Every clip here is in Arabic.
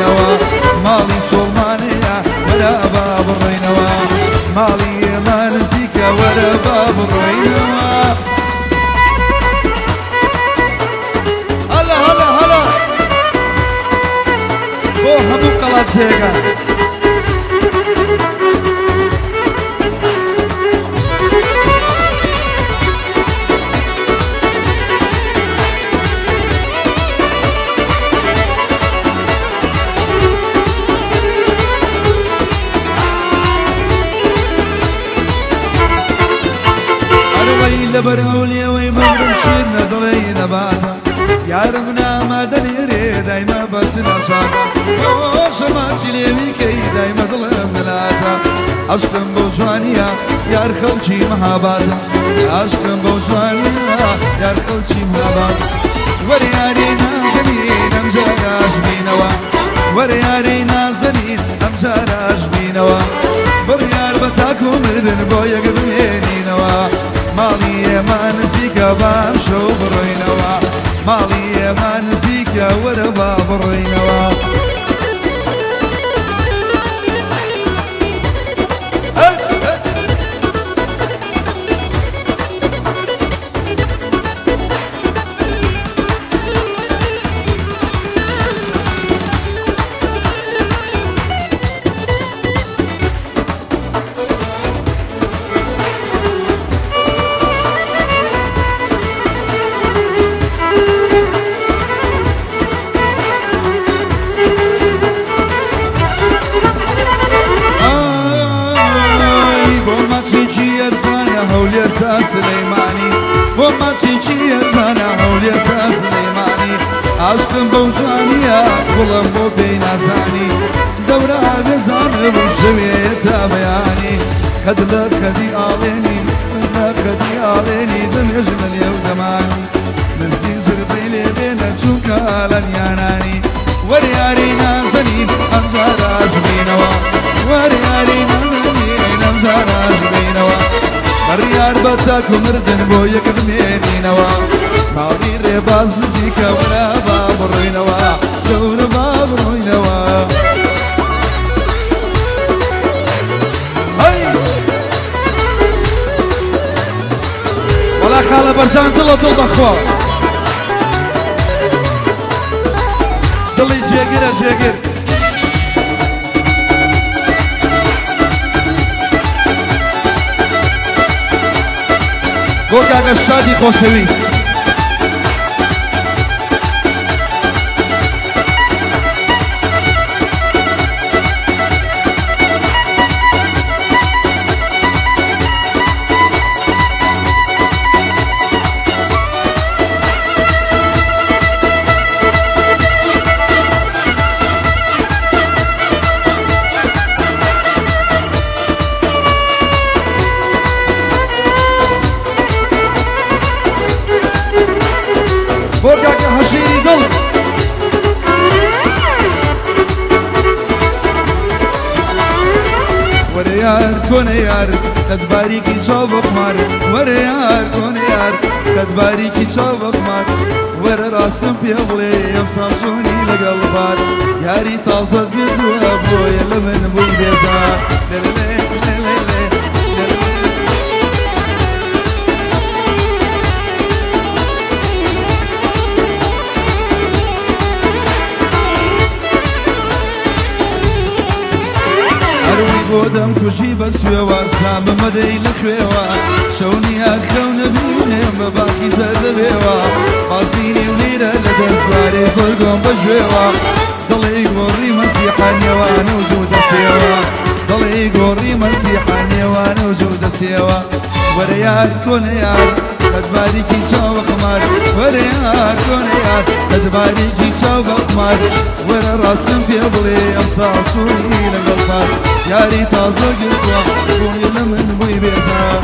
بڕۆینەوە ماڵی سۆڵمانەیە وەرە با بڕۆینەوە ماڵی ئێمە نزیکە وەرە با بڕۆینەوە هەلا هەلا هەلا بۆ هەموو قەڵات جێگە لبر أولياوي مبرم شير ندلي نباتا يارم ناما دليري دايما بس نبشاتا وشما تشليوي كي دايما ظلم نلاتا عشقم بوجوانيا يار خلشي محاباتا عشقم بوجوانيا يار خلشي محاباتا ورياري نازنين امجاراش بينوا ورياري نازنين امجاراش بينوا بريار بتاكو مردن بويا قبلينينوا ماڵی ئێمە نزیکە باشە و بڕۆینەوە ماڵی ئێمە نزیکە وەرە با بڕۆینەوە سليماني وما تشي زانا هوليتا سليماني عشقم بوجانيا ظلم بو بين زاني دورة بزان بوشويتا بياني خدلا خدي آليني لا خدي آليني دم يجمل يودماني مزدي زربي لي بين تشوكا لنياناني ورياري نازنين أمجارا جبينوا ورياري نازنين أمجارا جبينوا الريار بتاكو مردن بو يكبنينينوا ماضي ريباز نزيكا ولا باب روينوا دور باب روينوا هاي ولا خالة برزان دل بخوا دلي جيجر جيجر بۆ کاکە شادی خۆشەویست بوكاك حشيري ضل وريار كون يار قد باريكي صوبك مار وريار كون يار قد باريكي صوبك مار ور راسم في بلي يم سامسوني لقلبار ياري تاصل في ابويا لمن بو بيزار بودم كوشي بسويوا سام مدي لخويوا شوني اخون بينهم باقي زاد بيوا قاصديني وليره لدزباري صلقهم بجويوا ضلي قوري مسيحاني وانا وجود سيوا ضلي قوري مسيحاني وانا وجود سيوا وريار كون يار قد باريكي شاو قمر وريار كون يار قد باريكي شاو قمر ورا راسم في بلي امصار شوني لقلبار ياري تازه قلبوا بوي لمن بوي بيزار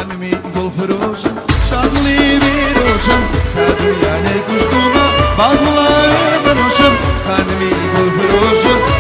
أنمي قل فروش شغلي بيروشم هادو يعني كشتوما بعض الله يدروشم أنمي قل فروش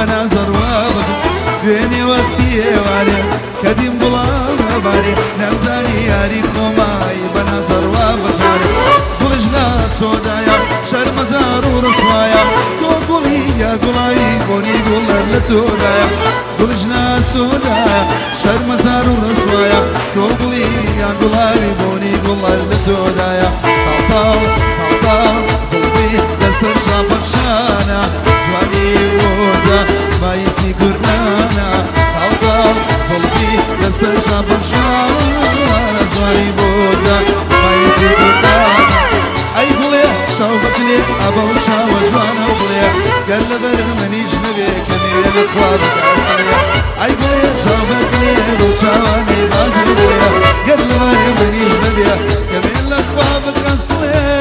بنظر وابد بيني وقتي واري كديم بلام باري نمزاني ياري خماي بنظر وابشاري بلجنا سودايا شر مزار ورسوايا قولي يا قولي بوني قول لتودايا بلجنا سودايا شر مزار ورسوايا قولي يا قولي بوني قول لتودايا طال طال زلبي لسر شافك شانا جواني ودا بايسي كرنانا طال زلبي لسر شافك شانا جواني ودا بايسي كرنانا اي قولي شوفك لي ابو شاوة جوانا قولي قال لبر مني جنبي كميل اخوابك اسرية اي قولي شوفك لي ابو شاواني غازي قولي قال لبر مني جنبي كميل اخوابك اسرية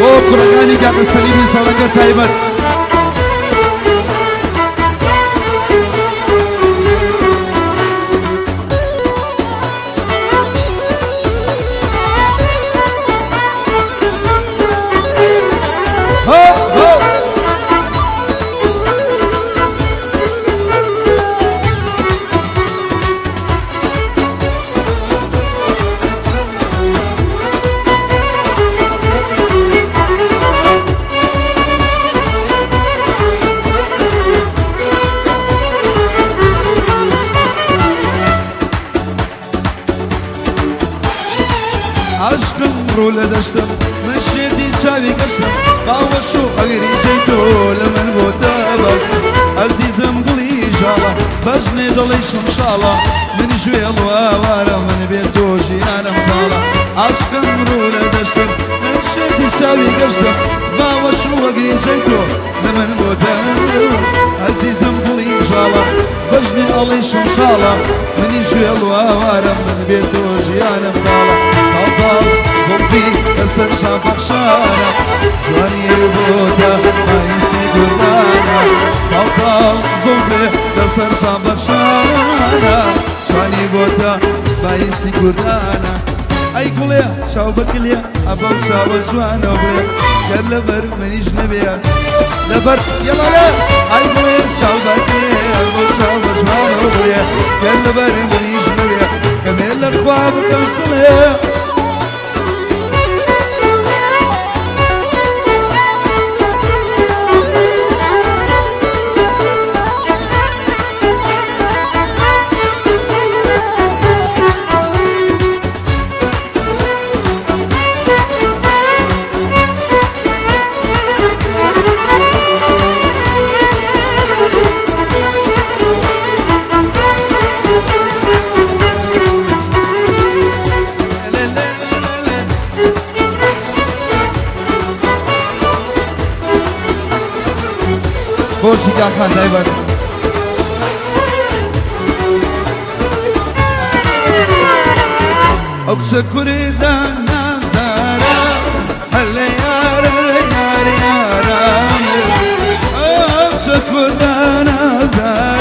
وكرغاني قاعد السليمي سورنقر تايبر عشقم رولا دشتم مشيتي تشاوي قشتم باوشو اغري جيتو لمن بوتابا عزيزم قولي جالا بجني ضلي شمشالا من جويل ووارا من بيتو جيانا مطالا عشقم رولا دشتم مشيتي تشاوي قشتم باوشو اغري جيتو لمن بوتابا عزيزم قولي جالا بجني ضلي شمشالا من جويل ووارا من بيتو جيانا مطالا طال ظلبي كسر شافك شانا جواني البودا ما يسي قردانا طال ظلبي كسر شافك شانا جواني بودا ما يسي قردانا اي قولي شوفك ليا ابو شاوة جوانا وبليا قال لبر مني جنبيا لبر يلا لا اي قولي شوفك ليا ابو شاوة جوانا وبليا قال لبر مني جنبيا كميل اخوابك انصليا بوشي كاخان دايبر اكسكوري دا نازارا هلا يارا يارا يارا اكسكور دا نازارا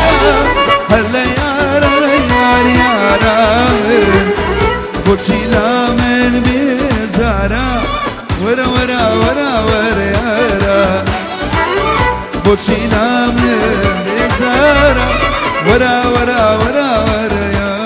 هلا يارا يارا يارا بوشي لا من بيزارا ورا ورا ورا ورا يارا بوشي لا من بيزارا ورا ورا ورا ورا يارا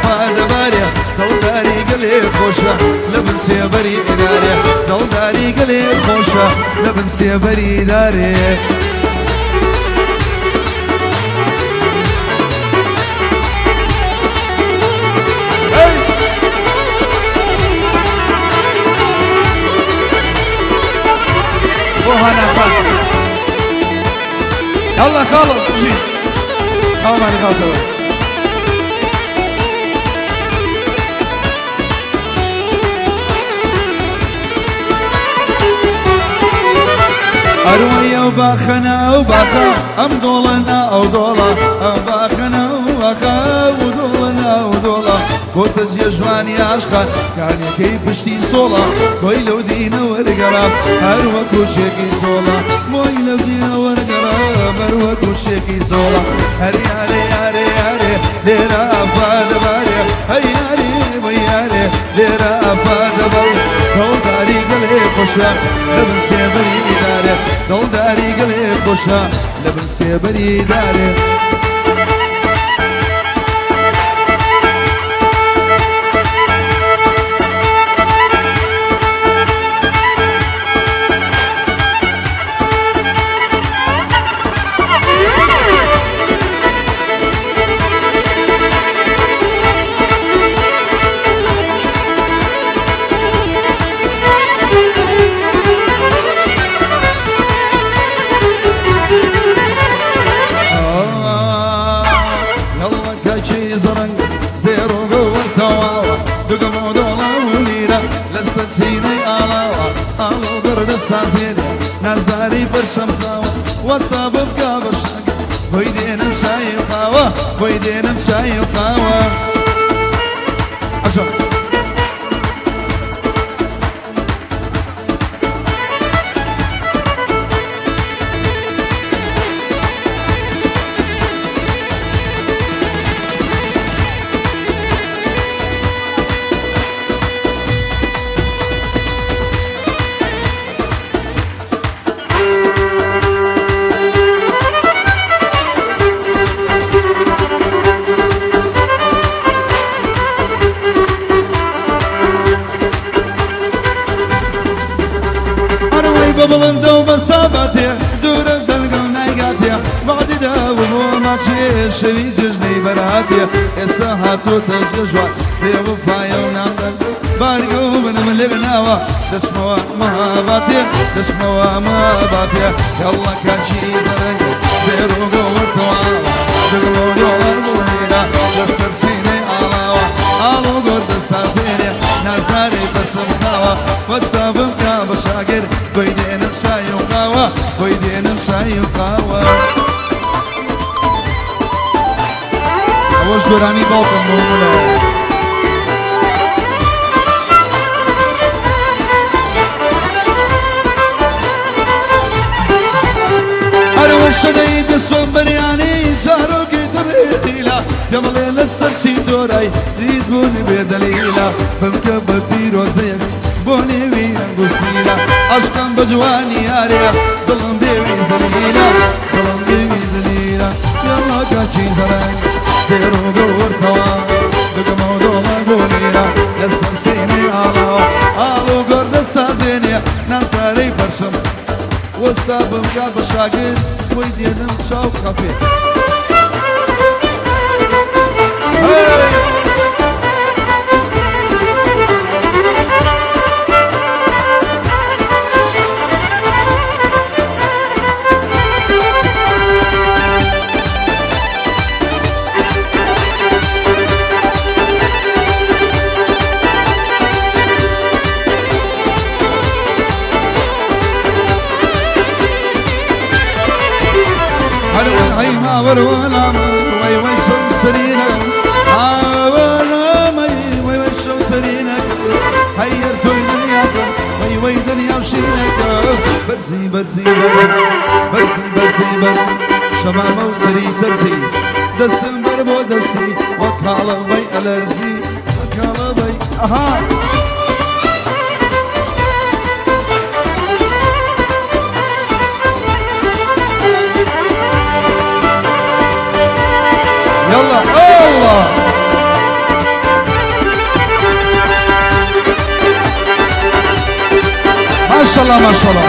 فادباري دڵداری گەلێ خۆشە لە بن سێبەری ئێدارێ دڵداری گەلێ خۆشە لە بن سێبەری دارێ يلا خالد جي خالد ماني خالد أرويا وباخنا وباخا أم دولنا أو دولا أم باخنا وباخا ودولنا ودولا كوتز يا جواني عشقا كان كي بشتي صولا بويلو دينا ورقراب أروى كوشيكي صولا بويلو دينا ورقراب أروى كوشيكي صولا هري هري هري هري ليرا أفاد باري هري هري وياري ليرا أفاد باري دولداري قلي خوشا لبن سيبري داري دولداري قلي خوشا لبن سيبري داري نزاري برشم خاوة وصابب قابر شاق ويدين مشاي وخاوة ويدين مشاي وخاوة عشان ببلنده وبسابته دور الدلقة ونايقاته بعد داوم ماتشي شوي ججني براته الساحات وتججوا في وفايا ونعمل بارقو من ملغناوة تسموا مهاباته تسموا مهاباته يلا كان شي زرق زيرو قوة تقلون يولا بولينا لسر سيني علاوة عالو قرد ساسيني نازاري برسم خاوة وستابم كاب شاقر ويدين مشاي وخاوة ويدين مشاي وخاوة أوش قراني باطن مولا أروش شديد اسوان برياني جارو كتبيتيلا يملي لسرشي دوراي ديزبوني بدليلا بمكبر في روزيك بوني وين غسيلا عشقا بجواني ياريا ظلم بيوي زليلا ظلم بيوي زليلا يلا كاتشي زراي زيرو دور توا دقمو دولا بوليلا لسر سيني علاوة عالو قرد سازيني ناساري برشم واستابم قاب شاقر ويدينم شاو خفيف ورونا وي وي شمسرينا عاونا وي وي شمسرينا حيرتو دنياك وي وي دنيا وشينك برزي برزي برزي برزي برزي شمامة وسري ترزي دسم بربو دسي وكالة وي الارزي وكالة وي اها يلا الله شاء الله ما شاء الله.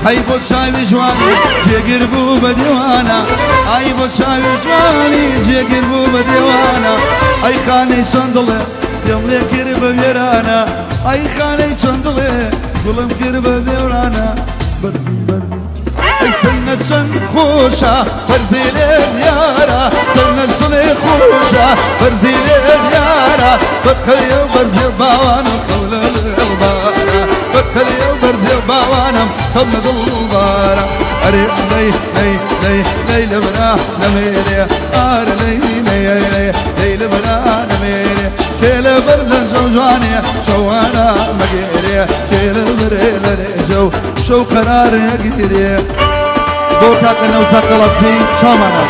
هاي بو شاوي جواني جيگر بو بديوانا، هاي بو شاوي جواني جيگر بو بديوانا، اي خاني شندله يملي كرب ويرانا، اي خاني شندله قلم كرب ويرانا. برزي برزي اي سنة شن خوشا برزي لليارا، سنة شن خوشا برزي لليارا، بكري برزي باوانا قول الغبارة، بكري برزي باوانا قول الغبارة. أري لي لي لي لي لبنا نميري، أري لي لي لي لي لبنا نميري، كيل برلن جواني شوانا مقيري، كيل برلن جو شو قرار يقدري. بوكا كنا وساقلتي شامانا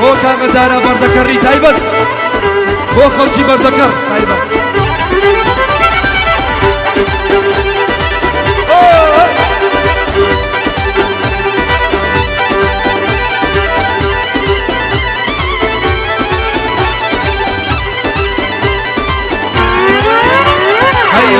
بوكا غدارة بردكري تايبت، بو خلجي بردكر تايبت.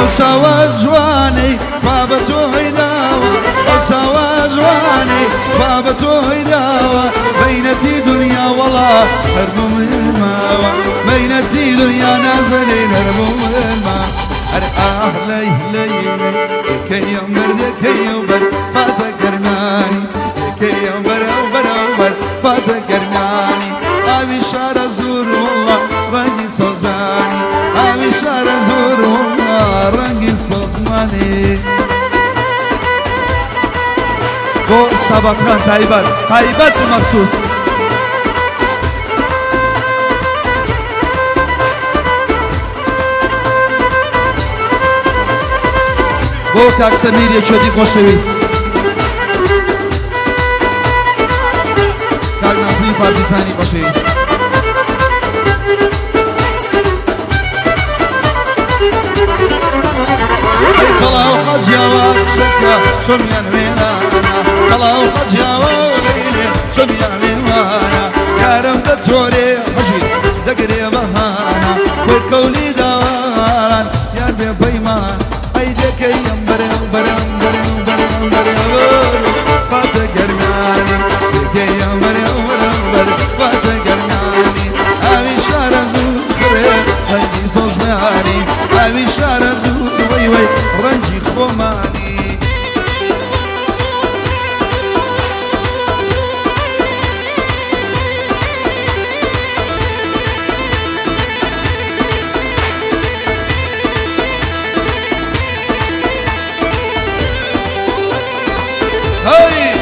وسوا جواني بابتو هيداوة، وسوا جواني بابتو هيداوة، بينتي دنيا والله هربوا من ماوى، بينتي دنيا نازلين هربوا من ماوى. لي لي لي كي يوم برد كي يوم برد فاتكرناني، كي يوم برد فاتكرناني. أبي شار زور والله راني صوزاني، أبي شار زور والله راني صوزاني. بو سبقان تايبات تايبات مخصوص. بو کاک سمیر یچودی خوشویست، کاک نازلی پارتیزانی خوشویست. ای خلاو حجیاوا شکا شمیان وینانا، خلاو حجیاوا لیلی شمیان وینانا، کارم دتوری حجید دگری بهانا، کوی کولی دواران یار بی پیمان. كي ينبرم برم برم برم برم فاتقرناني، كي ينبرم برم برم فاتقرناني. أبي شار زور رنجي صوصماني، أبي شار زور وي وي رنجي خوماني. هاي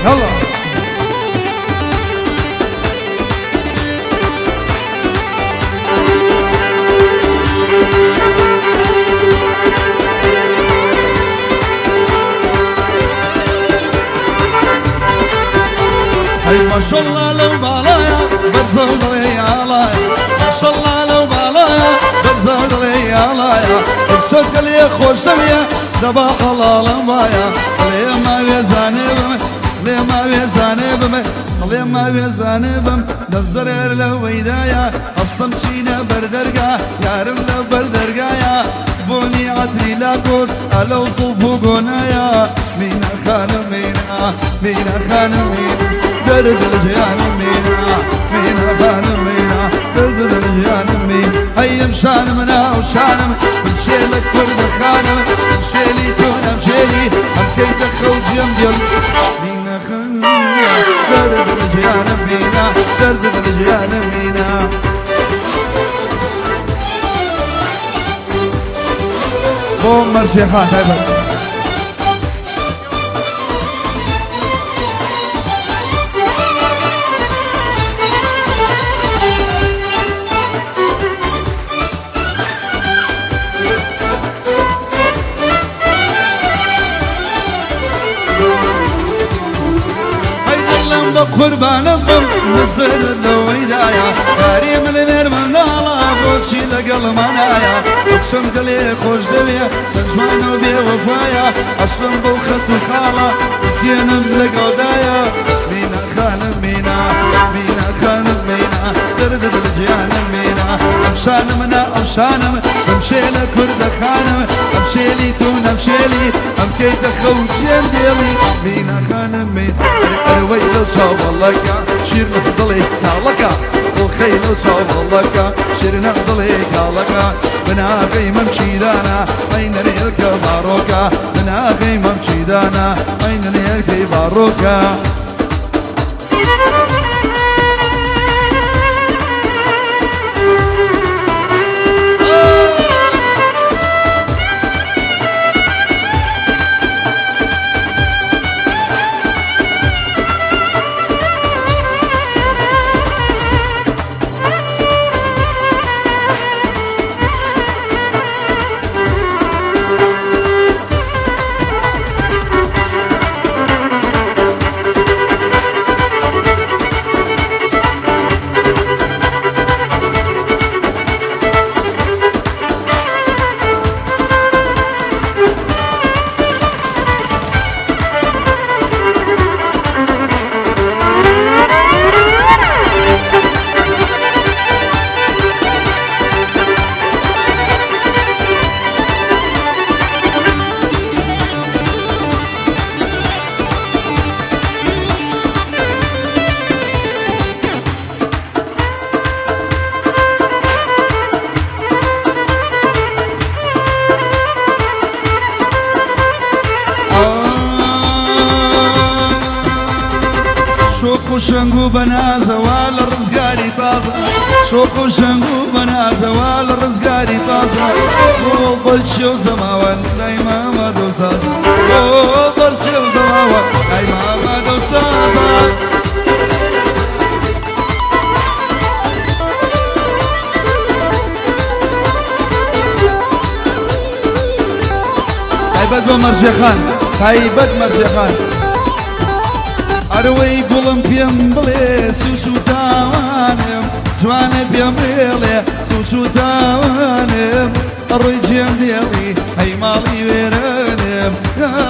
يلا هاي ما شاء الله لو بالايا بتزود لي علايا، ما شاء الله لو بالايا بتزود لي علايا. بشوك لي خوش سمية دبا حلال مايا، ليه ما بيزاني بمي ليه ما بيزاني بمي ليه ما بيزاني بم نزر لو ويدايا. اصلا شينا بردرقا يارم لو بردرقايا، بوني عطري لاكوس الو صوفو قنايا. مينا خانم مينا مينا خانم مينا درد الجيان مينا مينا خانم مينا درد الجيان مينا. هيا مشان منا وشانم مشيلك كل خانم، مشيلي كون مشيلي امكي دخل جيم ديال مينا خانم درد الجيان مينا درد الجيان مينا. بوم مرشيخات هاي بقربانم بم نزل الويدايا كريم المير من الله بوشي لقل منايا اقسم دلي خوش دبي سجمان وبي وفايا اصلا بوخت وخالة مسكين بلقودايا مينا خانم مينا مينا خانم مينا دردد الجيان مينا امشانمنا امشانم امشي لكرد خانم امشي لي تون امشي لي ام كيد خوجين ديلي مينا خانم مينا اروي لو صوب لك شير نفضلي كالكا الخيل وصوب لك شير نفضلي كالكا من اخي ممشي دانا اين ريلك باروكا من اخي ممشي دانا اين ريلك باروكا شنقو بنازة ولا رزقاري طازة شوقو شنقو بنازة ولا رزقاري طازة وبلشي وزماوان دايما ما دوسازة وبلشي وزماوان دايما ما دوسازة هيبت ومرجخان هيبت مرجخان أروي قلم بيم بلي سوسو تاوانم جواني بيم بلي سوسو تاوانم أروي جيم ديلي هاي مالي ويرانم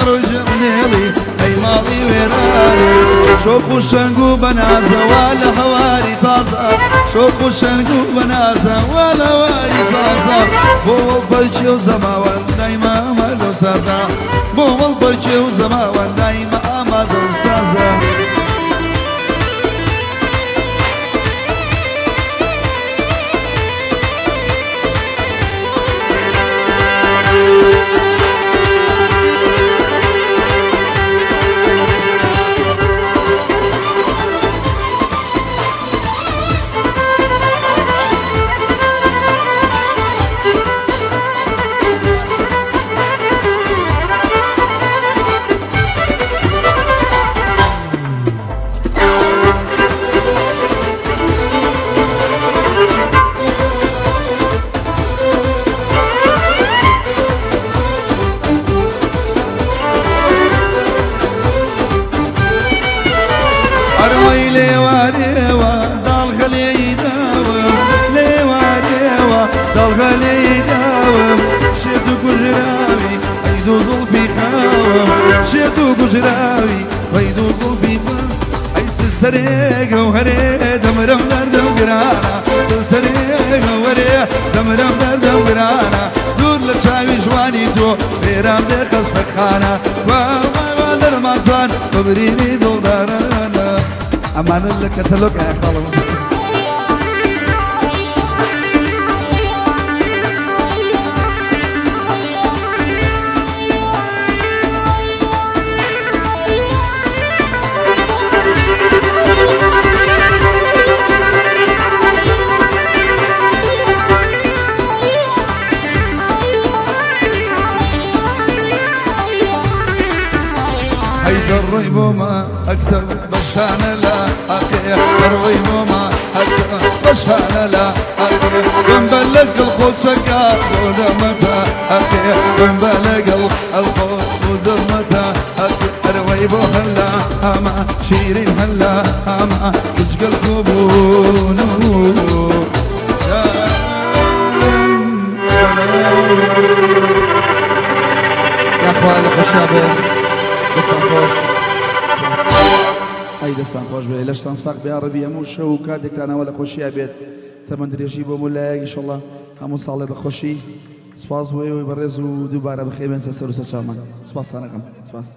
أروي جيم ديلي هاي مالي ويرانم شوقو شنقو بنازة ولا هواري طازة شوقو شنقو بنازة ولا هواري طازة بو البلشي وزماوان دايما مالو سازا بو البلشي وزماوان دايما مالو سازا شيتو قجراوي ويدو قلبي اي سريق وهري دمرم دردم قرانا سريق وهري دمرم دردم قرانا دور لتشاوي جواني تو بيرام بخصك خانا وما درماتان وبريني دولارنا امان لك تلوك يا خالص الريبوما اكتب بشان لا اقيح الريبوما بشان لا بنبلغ الخوت سكات ودمتها بنبلغ الخوت ودمتها رويبو هلا ما شيرين هلا ما تشقى القبون يا اخوان الخشابه دستان اي دستان خوش بێ لە شتان ساق بێ ڕەبی هەموو شەو و کاتێکتانەوە لە خۆشییا بێت تەمەند درێژی بۆ مولایەک ئینشەڵڵا هەموو ساڵێ بە خۆشی سپاس بۆ ئێوەی بەڕێز و دووبارە بەخێر بێن سەر و سەر چاومان سپاسانەکەم سپاس